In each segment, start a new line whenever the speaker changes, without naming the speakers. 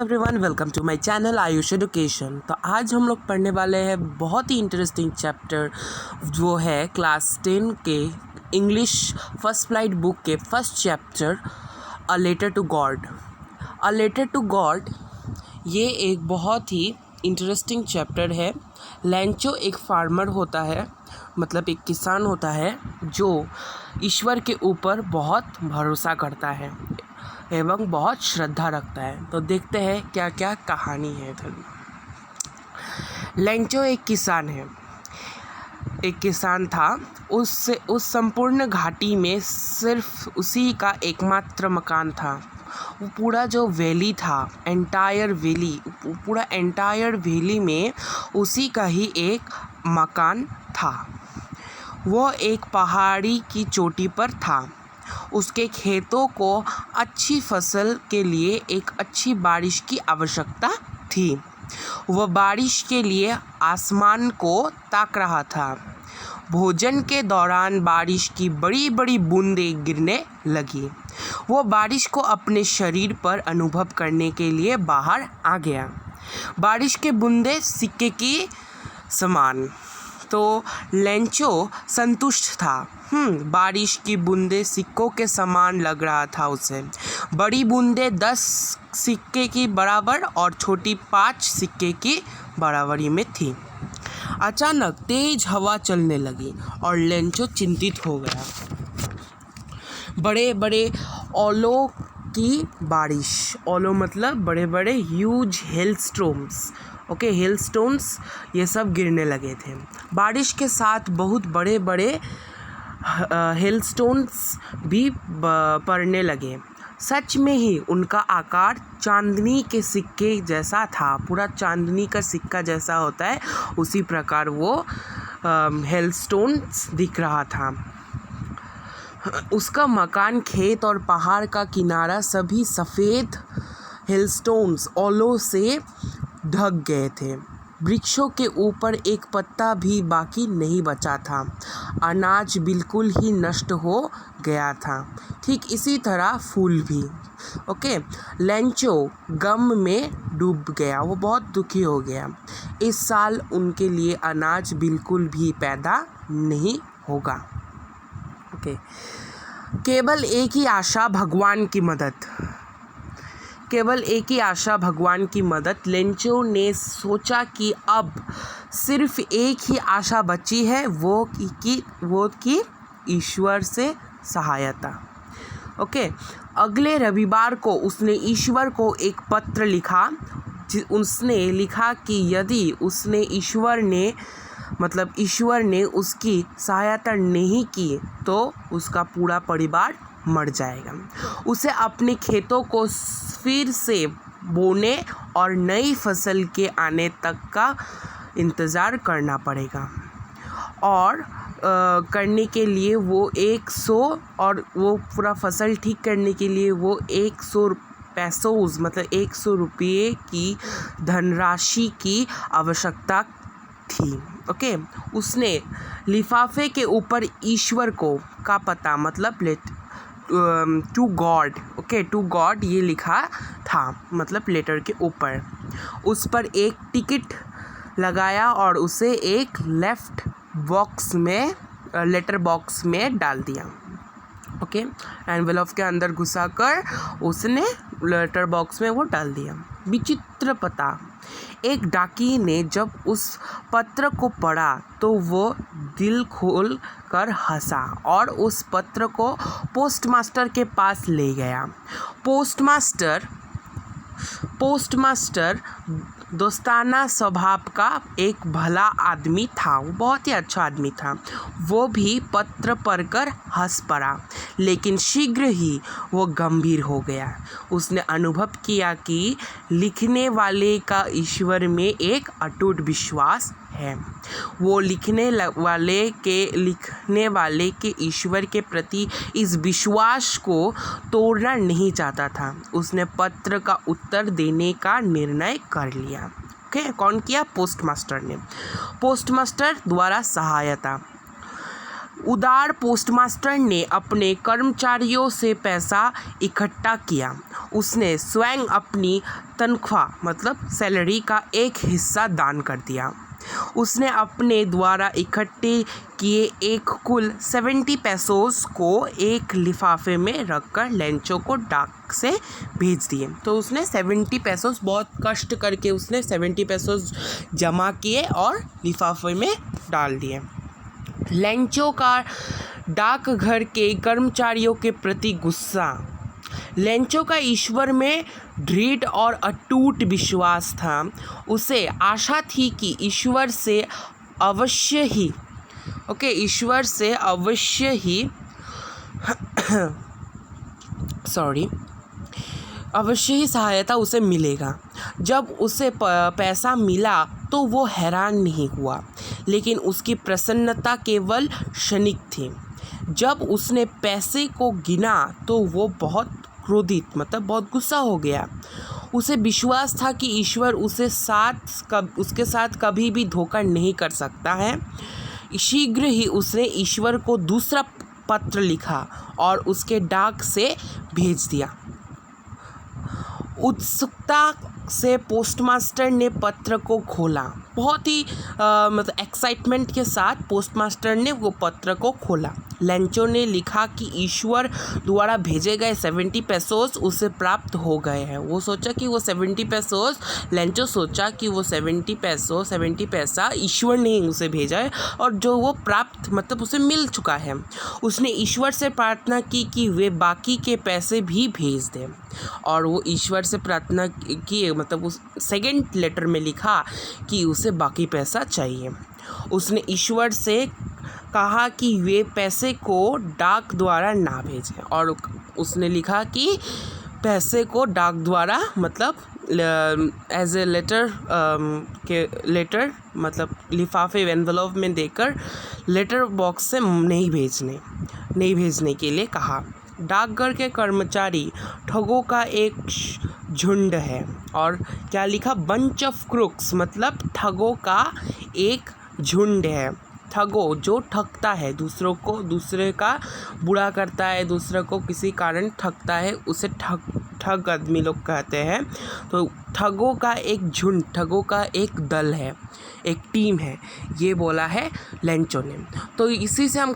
Everyone, welcome to my channel Ayush education. तो आज हम लोग पढ़ने वाले हैं बहुत ही इंटरेस्टिंग चैप्टर, जो है क्लास 10 के इंग्लिश फर्स्ट फ्लाइट बुक के first chapter, a letter to God. A letter to God ये एक बहुत ही इंटरेस्टिंग चैप्टर है। लैंचो एक फार्मर होता है, मतलब एक किसान होता है जो ईश्वर के ऊपर बहुत भरोसा करता है एवं बहुत श्रद्धा रखता है। तो देखते हैं क्या क्या कहानी है इधर। लैंचो एक किसान था। उस संपूर्ण घाटी में सिर्फ उसी का एकमात्र मकान था। वो पूरा जो वैली था, पूरा एंटायर वैली में उसी का ही एक मकान था। वो एक पहाड़ी की चोटी पर था। उसके खेतों को अच्छी फसल के लिए एक अच्छी बारिश की आवश्यकता थी। वह बारिश के लिए आसमान को ताक रहा था। भोजन के दौरान बारिश की बड़ी बड़ी बूंदें गिरने लगी। वो बारिश को अपने शरीर पर अनुभव करने के लिए बाहर आ गया। बारिश के बूंदें सिक्के की समान। तो लैंचो संतुष्ट था। बारिश की बूंदें सिक्कों के समान लग रहा था उसे। बड़ी बूंदें 10 सिक्के की बराबर और छोटी 5 सिक्के की बराबरी में थी। अचानक तेज हवा चलने लगी और लैंचो चिंतित हो गया। बड़े बड़े ओलों की बारिश, ओलो मतलब बड़े बड़े ह्यूज हेलस्टोन्स, हेलस्टोन्स ये सब गिरने लगे थे। बारिश के साथ बहुत बड़े बड़े हेलस्टोन्स भी पड़ने लगे। सच में ही उनका आकार चांदनी के सिक्के जैसा था। पूरा चांदनी का सिक्का जैसा होता है, उसी प्रकार वो हेलस्टोन्स दिख रहा था। उसका मकान, खेत और पहाड़ का किनारा सभी सफ़ेद हेलस्टोन्स ओलों से ढक गए थे। वृक्षों के ऊपर एक पत्ता भी बाकी नहीं बचा था। अनाज बिल्कुल ही नष्ट हो गया था। ठीक इसी तरह फूल भी। लैंचो गम में डूब गया। वो बहुत दुखी हो गया। इस साल उनके लिए अनाज बिल्कुल भी पैदा नहीं होगा। केवल एक ही आशा, भगवान की मदद। लैंचो ने सोचा कि अब सिर्फ एक ही आशा बची है, वो कि ईश्वर से सहायता। अगले रविवार को उसने ईश्वर को एक पत्र लिखा। उसने लिखा कि यदि ईश्वर ने उसकी सहायता नहीं की तो उसका पूरा परिवार मर जाएगा। उसे अपने खेतों को फिर से बोने और नई फसल के आने तक का इंतज़ार करना पड़ेगा। और करने के लिए वो 100 और वो पूरा फसल ठीक करने के लिए वो 100 पैसों मतलब 100 रुपये की धनराशि की आवश्यकता थी। उसने लिफाफे के ऊपर ईश्वर का पता, मतलब टू गॉड ये लिखा था, मतलब लेटर के ऊपर। उस पर एक टिकट लगाया और उसे एक लेटर बॉक्स में डाल दिया। एनवेलप के अंदर घुसाकर उसने लेटर बॉक्स में वो डाल दिया। विचित्र पता। एक डाकिये ने जब उस पत्र को पढ़ा तो वो दिल खोल कर हंसा और उस पत्र को पोस्टमास्टर के पास ले गया। पोस्टमास्टर दोस्ताना स्वभाव का एक भला आदमी था। वो बहुत ही अच्छा आदमी था। वो भी पत्र पढ़कर हंस पड़ा, लेकिन शीघ्र ही वो गंभीर हो गया। उसने अनुभव किया कि लिखने वाले का ईश्वर में एक अटूट विश्वास है। वो लिखने वाले के ईश्वर के प्रति इस विश्वास को तोड़ना नहीं चाहता था। उसने पत्र का उत्तर देने का निर्णय कर लिया। कौन किया? पोस्टमास्टर ने। पोस्टमास्टर द्वारा सहायता। उदार पोस्टमास्टर ने अपने कर्मचारियों से पैसा इकट्ठा किया। उसने स्वयं अपनी तनख्वाह मतलब सैलरी का एक हिस्सा दान कर दिया। उसने अपने द्वारा इकट्ठे किए एक कुल 70 पैसोस को एक लिफाफे में रखकर लेंचो को डाक से भेज दिए। तो उसने 70 पैसोस, बहुत कष्ट करके उसने 70 पैसोस जमा किए और लिफाफे में डाल दिए। लेंचो का डाकघर के कर्मचारियों के प्रति गुस्सा। लेंचो का ईश्वर में दृढ़ और अटूट विश्वास था। उसे आशा थी कि ईश्वर से अवश्य ही सहायता उसे मिलेगा। जब उसे पैसा मिला तो वो हैरान नहीं हुआ, लेकिन उसकी प्रसन्नता केवल क्षणिक थी। जब उसने पैसे को गिना तो वो बहुत क्रोधित मतलब बहुत गुस्सा हो गया। उसे विश्वास था कि ईश्वर उसके साथ कभी भी धोखा नहीं कर सकता है। शीघ्र ही उसने ईश्वर को दूसरा पत्र लिखा और उसके डाक से भेज दिया। उत्सुकता से पोस्टमास्टर ने पत्र को खोला। बहुत ही मतलब एक्साइटमेंट के साथ पोस्टमास्टर ने वो पत्र को खोला। लेंचो ने लिखा कि ईश्वर द्वारा भेजे गए 70 पैसोस उसे प्राप्त हो गए हैं। वो सोचा कि वो 70 पैसोस, लेंचो सोचा कि वो 70 पैसा ईश्वर ने उसे भेजा है और जो वो प्राप्त मतलब उसे मिल चुका है। उसने ईश्वर से प्रार्थना की कि वे बाकी के पैसे भी भेज दें और वो ईश्वर से प्रार्थना की मतलब उस सेकेंड लेटर में लिखा कि उसे बाकी पैसा चाहिए। उसने ईश्वर से कहा कि वे पैसे को डाक द्वारा ना भेजें और उसने लिखा कि पैसे को डाक द्वारा मतलब एज ए लेटर मतलब लिफाफे एनवलप में देकर लेटर बॉक्स से नहीं भेजने के लिए कहा। डाकघर के कर्मचारी ठगों का एक झुंड है और क्या लिखा, बंच ऑफ क्रूक्स मतलब ठगों का एक झुंड है। ठगो जो ठगता है दूसरे का बुरा करता है, दूसरे को किसी कारण ठगता है, उसे ठग आदमी लोग कहते हैं। तो ठगों का एक झुंड, ठगों का एक दल है, एक टीम है, ये बोला है लेंचो ने। तो इसी से हम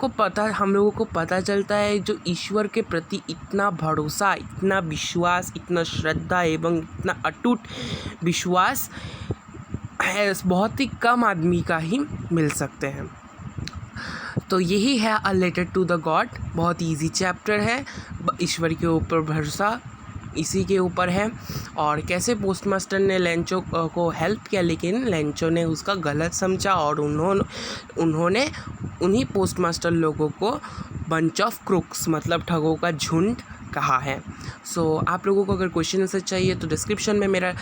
लोगों को पता चलता है जो ईश्वर के प्रति इतना भरोसा, इतना विश्वास, इतना श्रद्धा एवं इतना अटूट विश्वास है, बहुत ही कम आदमी का ही मिल सकते हैं। तो यही है a letter to the God. बहुत ईजी चैप्टर है, ईश्वर के ऊपर भरोसा इसी के ऊपर है और कैसे पोस्टमास्टर ने लेंचो को हेल्प किया, लेकिन लेंचो ने उसका गलत समझा और उन्होंने उन्हीं पोस्टमास्टर लोगों को बंच ऑफ क्रूक्स मतलब ठगों का झुंड कहा है। सो आप लोगों को अगर क्वेश्चन आंसर चाहिए तो डिस्क्रिप्शन में मेरा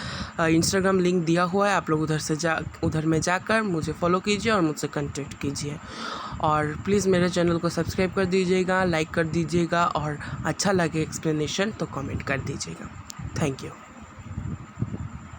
इंस्टाग्राम लिंक दिया हुआ है, आप लोग उधर में जाकर मुझे फॉलो कीजिए और मुझसे कांटेक्ट कीजिए। और प्लीज़ मेरे चैनल को सब्सक्राइब कर दीजिएगा, लाइक कर दीजिएगा और अच्छा लगे एक्सप्लेनेशन तो कमेंट कर दीजिएगा। Thank you.